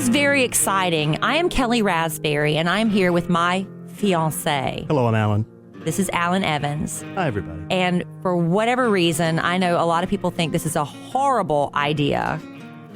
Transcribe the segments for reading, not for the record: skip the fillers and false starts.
is very exciting. I am Kellie Raspberry, and I'm here with my fiancé. Hello, I'm Alan. This is Alan Evans. Hi, everybody. And for whatever reason, I know a lot of people think this is a horrible idea.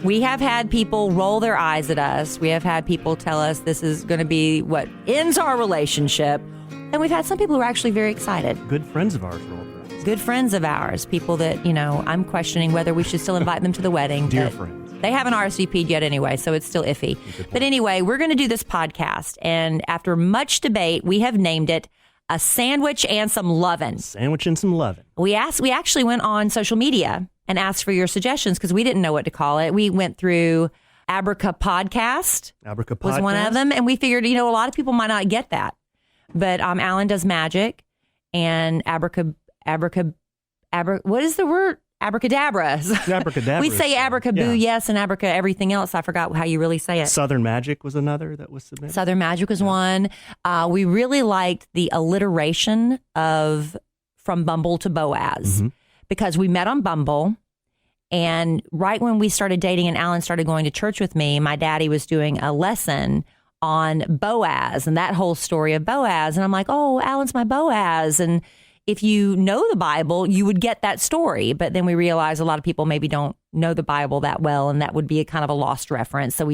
We have had people roll their eyes at us. We have had people tell us this is going to be what ends our relationship. And we've had some people who are actually very excited. Good friends of ours rolled their eyes. Good friends of ours. People that, I'm questioning whether we should still invite them to the wedding. Dear friends. They haven't RSVP'd yet anyway, so it's still iffy. But anyway, we're going to do this podcast. And after much debate, we have named it A Sandwich and Some Lovin'. Sandwich and some lovin'. We actually went on social media and asked for your suggestions because we didn't know what to call it. We went through Abraca Podcast. Abraca Podcast was one of them. And we figured, a lot of people might not get that. But Alan does magic and what is the word? Abracadabras. Abracadabras. We say abracaboo, yes, and abraca everything else. I forgot how you really say it. Southern Magic was another that was submitted. Southern Magic was one. We really liked the alliteration of From Bumble to Boaz because we met on Bumble. And right when we started dating and Alan started going to church with me, my daddy was doing a lesson on Boaz and that whole story of Boaz. And I'm like, oh, Alan's my Boaz. And if you know the Bible, you would get that story. But then we realized a lot of people maybe don't know the Bible that well, and that would be a kind of a lost reference. So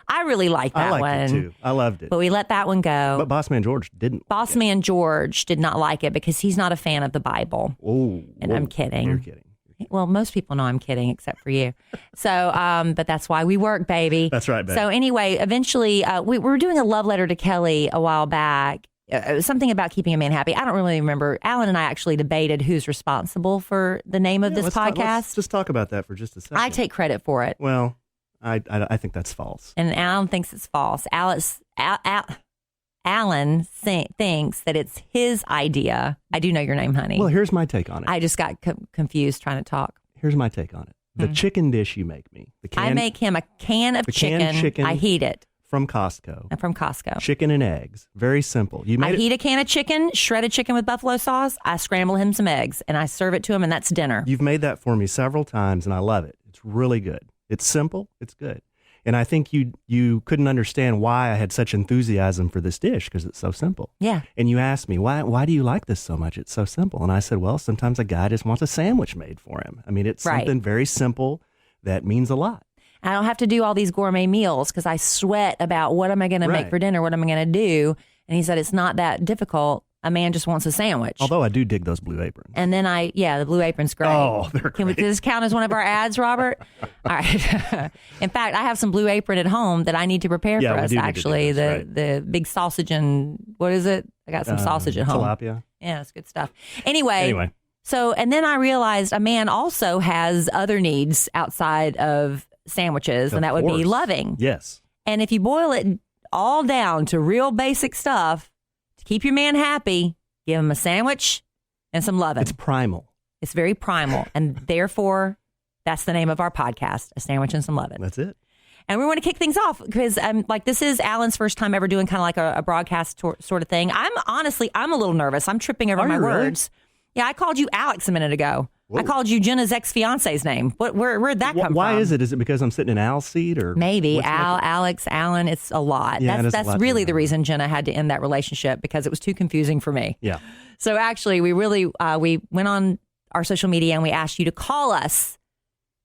I really liked that one. I liked it too. I loved it. But we let that one go. But Bossman George didn't. Bossman George did not like it because he's not a fan of the Bible. Oh, and I'm kidding. You're kidding. Well, most people know I'm kidding except for you. So, but that's why we work, baby. That's right, baby. So anyway, eventually we were doing a love letter to Kellie a while back. It was something about keeping a man happy. I don't really remember. Alan and I actually debated who's responsible for the name of this podcast. Let's just talk about that for just a second. I take credit for it. Well, I think that's false. And Alan thinks it's false. Alan thinks that it's his idea. I do know your name, honey. Well, here's my take on it. I just got confused trying to talk. Here's my take on it. The chicken dish you make me. I make him a can of chicken. I heat it. From Costco. From Costco. Chicken and eggs. Very simple. I heat a can of chicken, shredded chicken with buffalo sauce. I scramble him some eggs, and I serve it to him, and that's dinner. You've made that for me several times, and I love it. It's really good. It's simple. It's good. And I think you couldn't understand why I had such enthusiasm for this dish because it's so simple. Yeah. And you asked me, why do you like this so much? It's so simple. And I said, well, sometimes a guy just wants a sandwich made for him. I mean, it's something very simple that means a lot. I don't have to do all these gourmet meals because I sweat about what am I going to make for dinner? What am I going to do? And he said, it's not that difficult. A man just wants a sandwich. Although I do dig those blue aprons. And then the blue apron's great. Oh, they're great. Does this count as one of our ads, Robert? All right. In fact, I have some blue apron at home that I need to prepare for us, actually. The big sausage and, what is it? I got some sausage at home. Tilapia. Yeah, it's good stuff. Anyway. So, and then I realized a man also has other needs outside of sandwiches, and that would be loving. Yes. And if you boil it all down to real basic stuff, to keep your man happy, give him a sandwich and some loving. It's primal. It's very primal. And therefore, that's the name of our podcast, A Sandwich and Some Loving. That's it. And we want to kick things off because this is Alan's first time ever doing kind of like a broadcast sort of thing. I'm a little nervous. I'm tripping over my words. Yeah, I called you Alex a minute ago. Whoa. I called you Jenna's ex-fiance's name. Where'd that come from? Why is it? Is it because I'm sitting in Al's seat? Or maybe Alex, Alan, it's a lot. Yeah, that's really the reason Jenna had to end that relationship because it was too confusing for me. Yeah. So actually, we really, we went on our social media and we asked you to call us,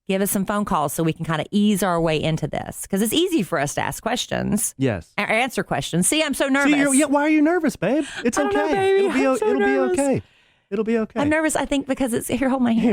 give us some phone calls so we can kind of ease our way into this because it's easy for us to ask questions. Yes. Or answer questions. See, I'm so nervous. See, why are you nervous, babe? It's okay. Know, baby. It'll be okay. It'll be okay. I'm nervous, I think, because it's... Here, hold my hand.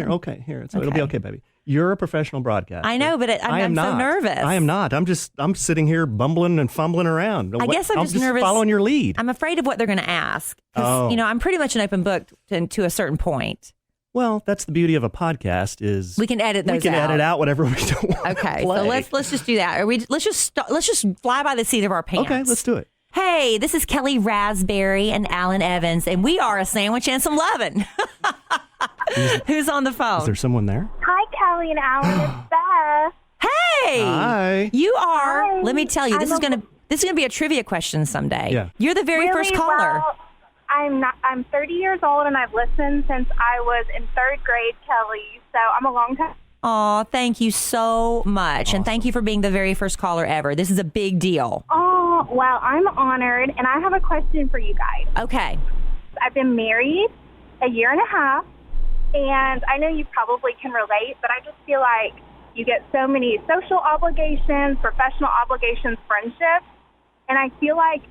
Here. It'll be okay, baby. You're a professional broadcaster. I know, but I'm so nervous. I am not. I'm sitting here bumbling and fumbling around. I guess I'm just nervous. Following your lead. I'm afraid of what they're going to ask. Because, I'm pretty much an open book to a certain point. Well, that's the beauty of a podcast is... We can edit those out. We can edit out whatever we don't want to play. So let's just do that. Let's just fly by the seat of our pants. Okay, let's do it. Hey, this is Kellie Raspberry and Alan Evans, and we are A Sandwich and Some Lovin'. Who's on the phone? Is there someone there? Hi, Kellie and Alan. It's Beth. Hey! Hi. You are. Hi. Let me tell you, this is gonna be a trivia question someday. Yeah. You're the very first caller. Well, I'm 30 years old, and I've listened since I was in third grade, Kellie. So I'm a long time Oh, thank you so much. Awesome. And thank you for being the very first caller ever. This is a big deal. Oh, well, I'm honored, and I have a question for you guys. Okay. I've been married a year and a half, and I know you probably can relate, but I just feel like you get so many social obligations, professional obligations, friendships, and I feel like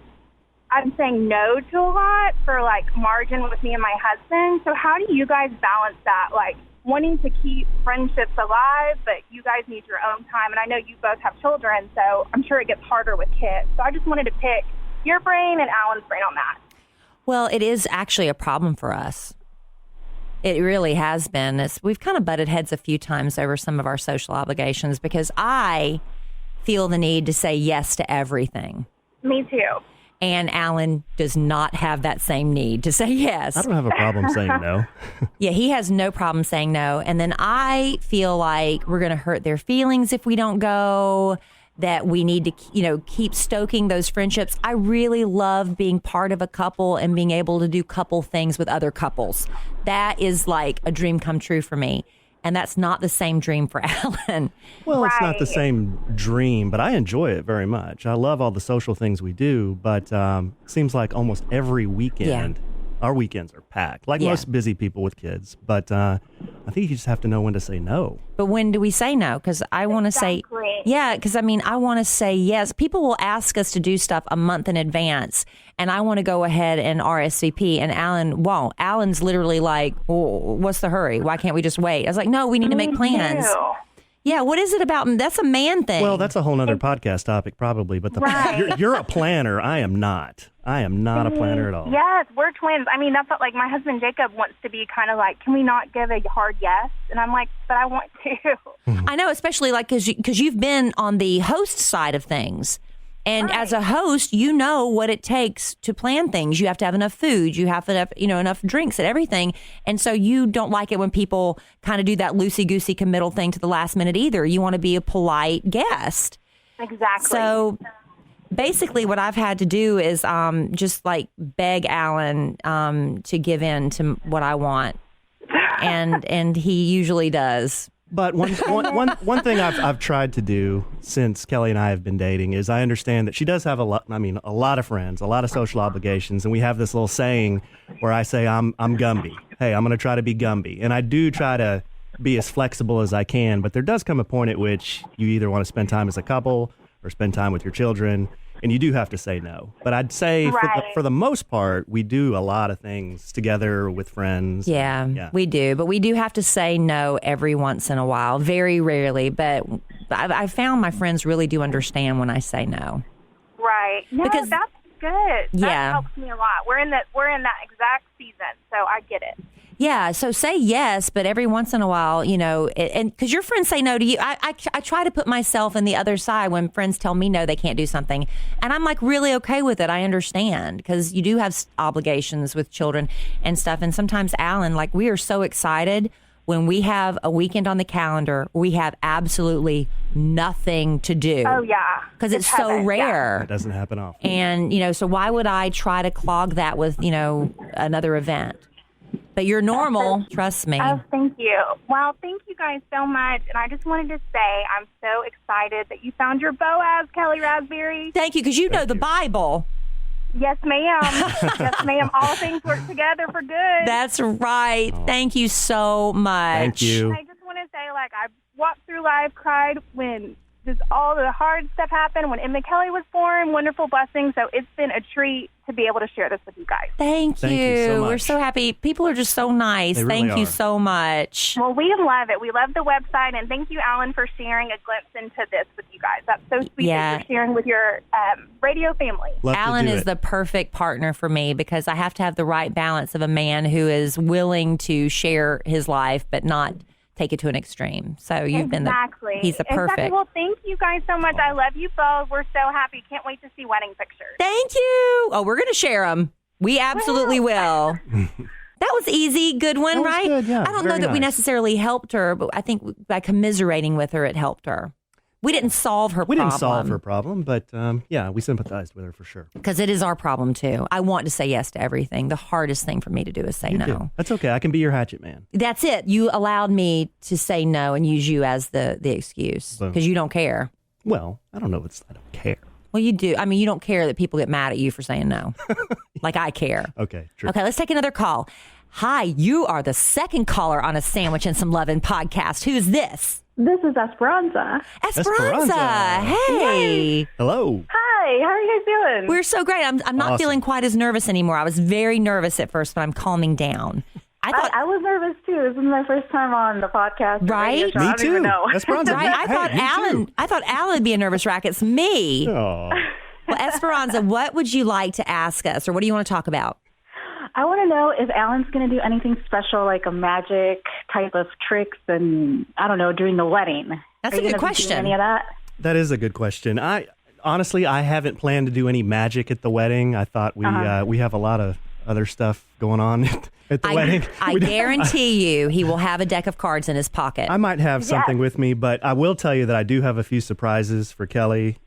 I'm saying no to a lot for, like, margin with me and my husband. So how do you guys balance that, like, wanting to keep friendships alive, but you guys need your own time? And I know you both have children, so I'm sure it gets harder with kids. So I just wanted to pick your brain and Alan's brain on that. Well, it is actually a problem for us. It really has been. We've kind of butted heads a few times over some of our social obligations because I feel the need to say yes to everything. Me too. And Alan does not have that same need to say yes. I don't have a problem saying no. Yeah, he has no problem saying no. And then I feel like we're going to hurt their feelings if we don't go, that we need to, keep stoking those friendships. I really love being part of a couple and being able to do couple things with other couples. That is like a dream come true for me. And that's not the same dream for Alan. Well, it's not Right. the same dream, but I enjoy it very much. I love all the social things we do, but it seems like almost every weekend, our weekends are packed, like Yeah. most busy people with kids. But I think you just have to know when to say no. But when do we say no? Because I want to say, Exactly. yeah, because I want to say yes. People will ask us to do stuff a month in advance, and I want to go ahead and RSVP, and Alan won't. Alan's literally like, well, what's the hurry? Why can't we just wait? I was like, no, we need to make plans. Me too. Yeah, what is it about? That's a man thing. Well, that's a whole nother podcast topic probably, but Right. you're a planner. I am not. I am not a planner at all. Yes, we're twins. I mean, that's what, like, my husband Jacob wants to be kind of like, can we not give a hard yes? And I'm like, but I want to. I know, especially like because you've been on the host side of things. And as a host, you know what it takes to plan things. You have to have enough food. You have to have, enough drinks and everything. And so you don't like it when people kind of do that loosey-goosey committal thing to the last minute either. You want to be a polite guest. Exactly. So basically what I've had to do is just like beg Alan to give in to what I want. And he usually does. But one thing I've tried to do since Kelly and I have been dating is I understand that she does have a lot of friends, a lot of social obligations, and we have this little saying where I say I'm Gumby. Hey, I'm going to try to be Gumby, and I do try to be as flexible as I can. But there does come a point at which you either want to spend time as a couple or spend time with your children, and you do have to say no. But I'd say Right. for the most part, we do a lot of things together with friends. Yeah, we do. But we do have to say no every once in a while, very rarely. But I found my friends really do understand when I say no. Right. No, Because- that's good. Yeah. That helps me a lot. We're in that exact season, so I get it. Yeah, so say yes, but every once in a while, and because your friends say no to you, I try to put myself in the other side when friends tell me no, they can't do something. And I'm like really okay with it. I understand because you do have obligations with children and stuff. And sometimes, Alan, like we are so excited when we have a weekend on the calendar, we have absolutely nothing to do. Oh, yeah. Because it's so heaven, yeah. rare. That doesn't happen often. And, so why would I try to clog that with, another event? But you're normal, trust me. Oh, thank you. Well, thank you guys so much. And I just wanted to say I'm so excited that you found your Boaz, Kelly Raspberry. Thank you, because you know the Bible. Yes, ma'am. Yes, ma'am. All things work together for good. That's right. Thank you so much. Thank you. I just want to say, like, I walked through life, cried when just all the hard stuff happened, when Emma Kelly was born, wonderful blessing. So it's been a treat to be able to share this with you guys. Thank you. so We're much. so happy. People are just so nice. They really Thank you are. so much. Well, we love it. We love the website, and thank you, Alan, for sharing a glimpse into this with you guys. That's so sweet Yeah. that you're sharing with your radio family. Love to Alan do is it. the perfect partner for me because I have to have the right balance of a man who is willing to share his life but not take it to an extreme. So you've been he's the perfect. Exactly. Well, thank you guys so much. I love you both. We're so happy. Can't wait to see wedding pictures. Thank you. Oh, we're going to share them. We absolutely will. That was easy. Good one, That was right? good, yeah. I don't know Very that we nice. necessarily helped her, but I think by commiserating with her, it helped her. We didn't solve her We problem. didn't solve her problem, but yeah, we sympathized with her for sure. Because it is our problem, too. I want to say yes to everything. The hardest thing for me to do is say You no. do. That's okay. I can be your hatchet-man. That's it. You allowed me to say no and use you as the excuse because you don't care. Well, I don't know if I don't care. Well, you do. I mean, you don't care that people get mad at you for saying no. Like I care. Okay, true. Okay, let's take another call. Hi, you are the second caller on a Sandwich and Some Lovin' podcast. Who's this? This is Esperanza. Esperanza. Esperanza. Hey. Hello. Hi, how are you guys doing? We're so great. I'm not Awesome. feeling quite as nervous anymore. I was very nervous at first, but I'm calming down. I thought, I was nervous too. This is my first time on the podcast. or Right? radio show. Me I don't too. even know. Esperanza. right? I Hey, thought me Alan. too. I thought Alan would be a nervous wreck. It's me. Aw. Well, Esperanza, what would you like to ask us, or what do you want to talk about? I want to know if Alan's going to do anything special, like a magic type of tricks, and I don't know, during the wedding. That's Are a you good gonna be doing question. Any of that? That is a good question. Honestly, I haven't planned to do any magic at the wedding. I thought we have a lot of other stuff going on at the wedding. I guarantee you he will have a deck of cards in his pocket. I might have something with me, but I will tell you that I do have a few surprises for Kelly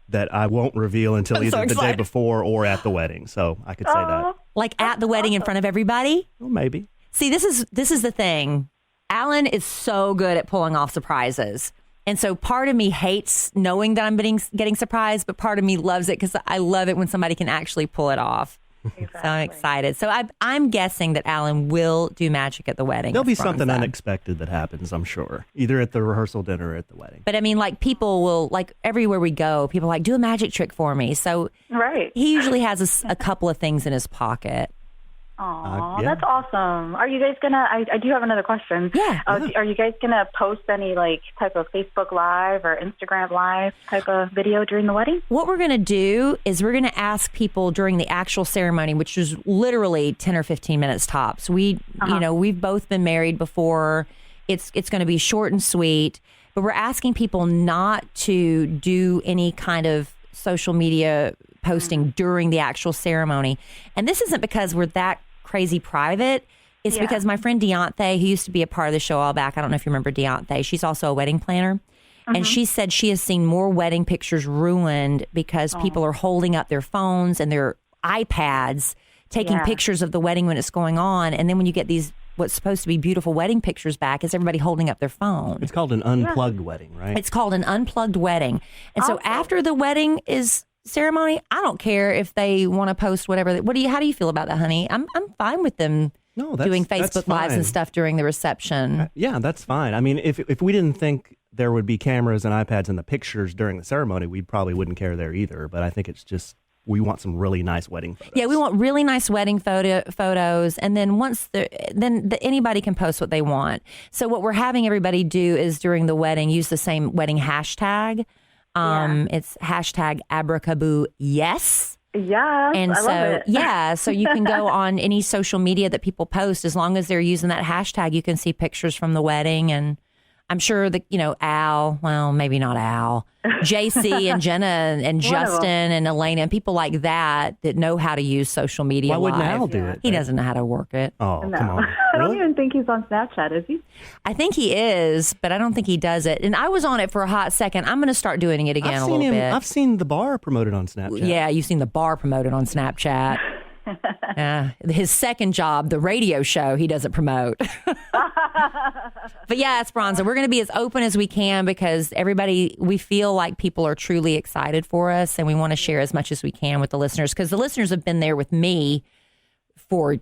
that I won't reveal until I'm either so the day excited. before or at the wedding. So I could say that. Like at the wedding in front of everybody? Well, maybe. See, this is the thing. Alan is so good at pulling off surprises. And so part of me hates knowing that I'm getting surprised, but part of me loves it because I love it when somebody can actually pull it off. So I'm excited. So I'm guessing that Alan will do magic at the wedding. There'll be Esperanza. something unexpected that happens, I'm sure, either at the rehearsal dinner or at the wedding. But I mean, like people will, like everywhere we go, people are like, do a magic trick for me. So Right. he usually has a couple of things in his pocket. Aw, yeah. that's awesome. Are you guys going to, I do have another question. Yeah. Are you guys going to post any like type of Facebook Live or Instagram Live type of video during the wedding? What we're going to do is we're going to ask people during the actual ceremony, which is literally 10 or 15 minutes tops. We've both been married before. It's going to be short and sweet, but we're asking people not to do any kind of social media posting during the actual ceremony. And this isn't because we're that crazy private. It's because my friend Deontay, who used to be a part of the show all back, I don't know if you remember Deontay, she's also a wedding planner. And she said she has seen more wedding pictures ruined because people are holding up their phones and their iPads, taking pictures of the wedding when it's going on. And then when you get these, what's supposed to be beautiful wedding pictures back, is everybody holding up their phone. It's called an unplugged wedding, right? It's called an unplugged wedding. And so after the wedding is ceremony, I don't care if they want to post whatever. How do you feel about that, honey? I'm fine with them doing that's Facebook Lives fine. and stuff during the reception. Yeah, that's fine. I mean, if we didn't think there would be cameras and iPads in the pictures during the ceremony, we probably wouldn't care there either. But I think it's just we want some really nice wedding photos. Yeah, we want really nice wedding photos, and then anybody can post what they want. So what we're having everybody do is during the wedding use the same wedding hashtag. It's hashtag abracaboo yes. Yeah, And I love it. so you can go on any social media that people post, as long as they're using that hashtag, you can see pictures from the wedding. And I'm sure that, Al, well, maybe not Al, JC and Jenna and Justin and Elena and people like that know how to use social media. Why wouldn't live. Al do it? He doesn't know how to work it. Oh, No. come on. I don't Really? even think he's on Snapchat, is he? I think he is, but I don't think he does it. And I was on it for a hot second. I'm going to start doing it again a little bit. I've seen the bar promoted on Snapchat. Yeah, you've seen the bar promoted on Snapchat. His second job, the radio show, he doesn't promote. But yeah, Esperanza, we're going to be as open as we can because we feel like people are truly excited for us, and we want to share as much as we can with the listeners, because the listeners have been there with me for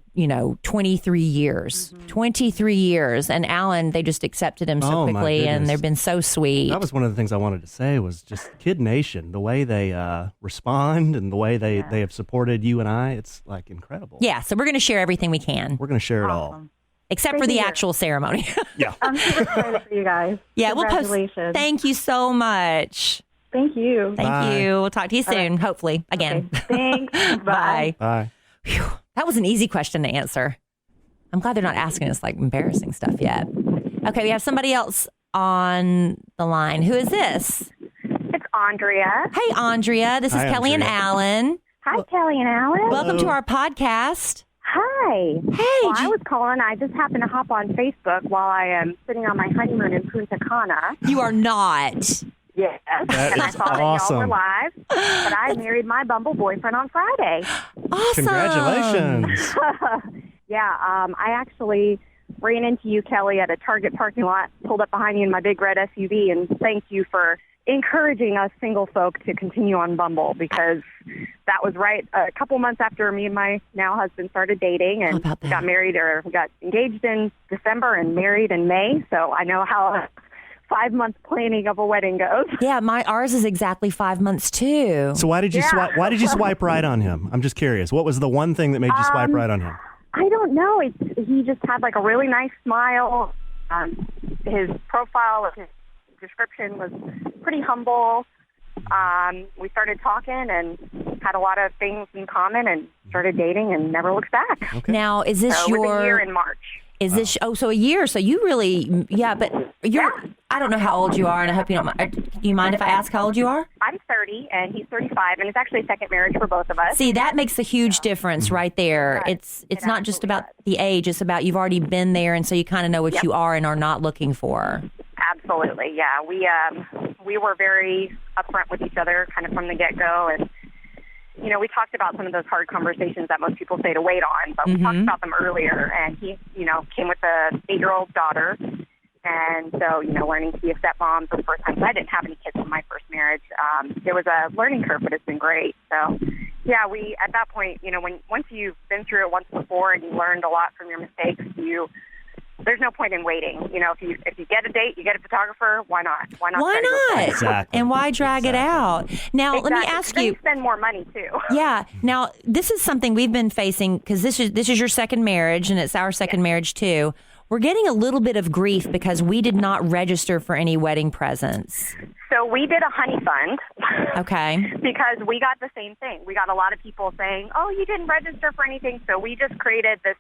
23 years. 23 years. And Alan, they just accepted him so Oh, my quickly, and goodness. they've been so sweet. That was one of the things I wanted to say was just Kid Nation, the way they respond and the way they have supported you and I. It's like incredible. Yeah, so we're going to share everything we can, We're going to share it all. except Great for to the hear. actual ceremony. Yeah. I'm super excited for you guys. Yeah, we'll post. Congratulations. Thank you so much. Thank you. Thank Bye. you. We'll talk to you soon, hopefully, again. Okay. Thanks. Bye. Bye. Whew. That was an easy question to answer. I'm glad they're not asking us like embarrassing stuff yet. Okay, we have somebody else on the line. Who is this? It's Andrea. Hey, Andrea. This is Hi, Kelly and Andrea. Alan. Hi, Kelly and Alan. Welcome to our podcast. Hi. Hey. Well, I was calling. I just happened to hop on Facebook while I am sitting on my honeymoon in Punta Cana. You are not. Yes, That and I is saw that y'all were awesome. live. But I married my Bumble boyfriend on Friday. Awesome. Congratulations. Yeah, I actually ran into you, Kelly, at a Target parking lot, pulled up behind you in my big red SUV, and thanked you for encouraging us single folk to continue on Bumble, because that was right a couple months after me and my now husband started dating, and about that? got married, or we got engaged in December and married in May. So I know how 5 months planning of a wedding goes. Yeah, ours is exactly 5 months too. So why did you swipe right on him? I'm just curious. What was the one thing that made you swipe right on him? I don't know. He just had like a really nice smile. His profile, his description was pretty humble. We started talking and had a lot of things in common, and started dating and never looked back. Okay. Now, is this So it was a year in March. Is this so a year? So you really, but you're. I don't know how old you are, and I hope you don't mind. Do you mind if I ask how old you are? I'm 30 and he's 35, and it's actually a second marriage for both of us. See, that makes a huge difference right there. It It's not just absolutely about the age; it's about you've already been there, and so you kind of know what you are and are not looking for. Absolutely, yeah. We were very upfront with each other, kind of from the get-go, and we talked about some of those hard conversations that most people say to wait on, but we talked about them earlier. And he, came with a 8-year-old daughter, and so learning to be a stepmom for the first time. So I didn't have any kids in my first marriage. It was a learning curve, but it's been great. So yeah, we at that point, once you've been through it once before and you learned a lot from your mistakes, there's no point in waiting. If you get a date, you get a photographer. Why not? Why not? Exactly. And why drag it out? Now, let me ask Then you. spend more money too. Yeah. Now, this is something we've been facing, because this is your second marriage, and it's our second marriage too. We're getting a little bit of grief because we did not register for any wedding presents. So we did a honey fund. Okay. Because we got the same thing. We got a lot of people saying, "Oh, you didn't register for anything." So we just created this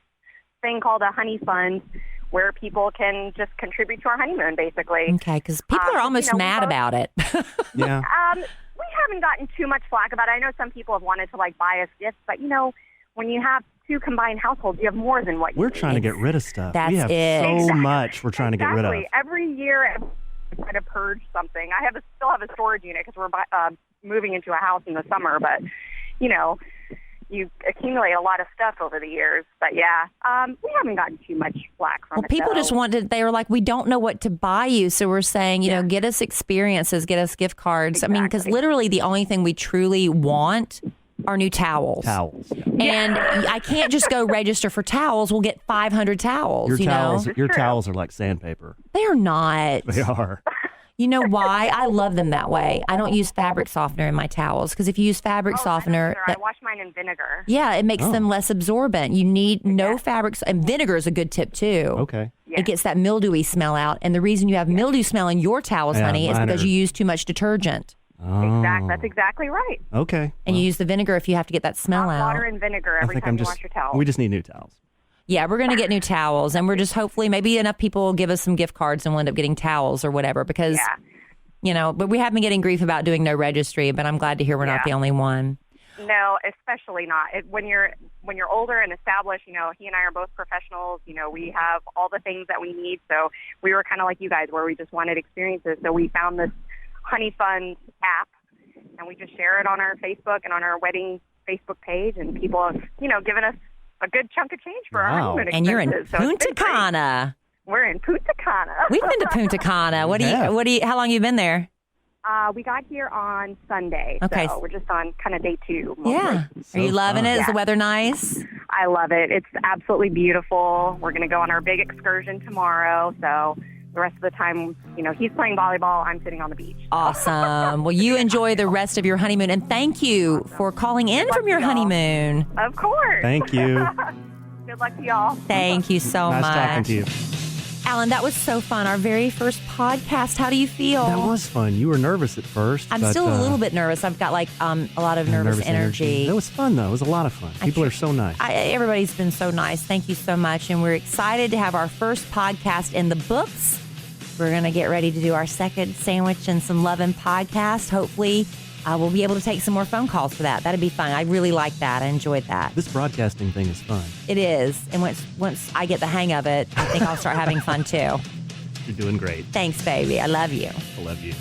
thing called a honey fund, where people can just contribute to our honeymoon, basically. Okay, because people are almost mad about it. Yeah. We haven't gotten too much flack about it. I know some people have wanted to buy us gifts, but when you have 2 combined households, you have more than what you We're need. trying to get rid of stuff. That's we have it. so much we're trying to get rid of. Every year, I'm trying to purge something. I still have a storage unit because we're moving into a house in the summer, but you accumulate a lot of stuff over the years. But yeah, we haven't gotten too much flack from it. People though. just wanted, they were like, we don't know what to buy you. So we're saying, get us experiences, get us gift cards. Exactly. I mean, because literally the only thing we truly want are new towels. And I can't just go register for towels. We'll get 500 towels. Your towels are like sandpaper. They're not. They are. You know why? I love them that way. I don't use fabric softener in my towels, because if you use fabric softener, I wash mine in vinegar. yeah, it makes them less absorbent. You need no fabric, and vinegar is a good tip too. Okay. It gets that mildewy smell out, and the reason you have mildew smell in your towels, honey, is because you use too much detergent. Oh. That's exactly right. Okay. And you use the vinegar if you have to get that smell out. Water and vinegar every time you wash your towels. We just need new towels. Yeah, we're going to get new towels, and we're just hopefully maybe enough people will give us some gift cards and we'll end up getting towels or whatever, because, but we have been getting grief about doing no registry, but I'm glad to hear we're not the only one. No, especially not. When you're older and established, he and I are both professionals. We have all the things that we need. So we were kind of like you guys, where we just wanted experiences. So we found this Honey Fund app, and we just share it on our Facebook and on our wedding Facebook page, and people have, given us a good chunk of change for our honeymoon expenses. And you're in Punta Cana. We're in Punta Cana. We've been to Punta Cana. How long have you been there? We got here on Sunday. Okay. So we're just on kind of day 2. Mostly. Yeah. So are you loving fun. it? Is the weather nice? I love it. It's absolutely beautiful. We're going to go on our big excursion tomorrow. So the rest of the time, he's playing volleyball. I'm sitting on the beach. Awesome. Well, you enjoy the rest of your honeymoon. And thank you for calling in from your honeymoon. Of course. Thank you. Good luck to y'all. Thank you so much. Nice talking to you. Alan, that was so fun. Our very first podcast. How do you feel? That was fun. You were nervous at first. I'm still a little bit nervous. I've got a lot of nervous energy. That was fun, though. It was a lot of fun. People are so nice. Everybody's been so nice. Thank you so much. And we're excited to have our first podcast in the books. We're going to get ready to do our second sandwich and some loving podcast. Hopefully, we'll be able to take some more phone calls for that. That'd be fun. I really like that. I enjoyed that. This broadcasting thing is fun. It is. And once I get the hang of it, I think I'll start having fun too. You're doing great. Thanks, baby. I love you. I love you.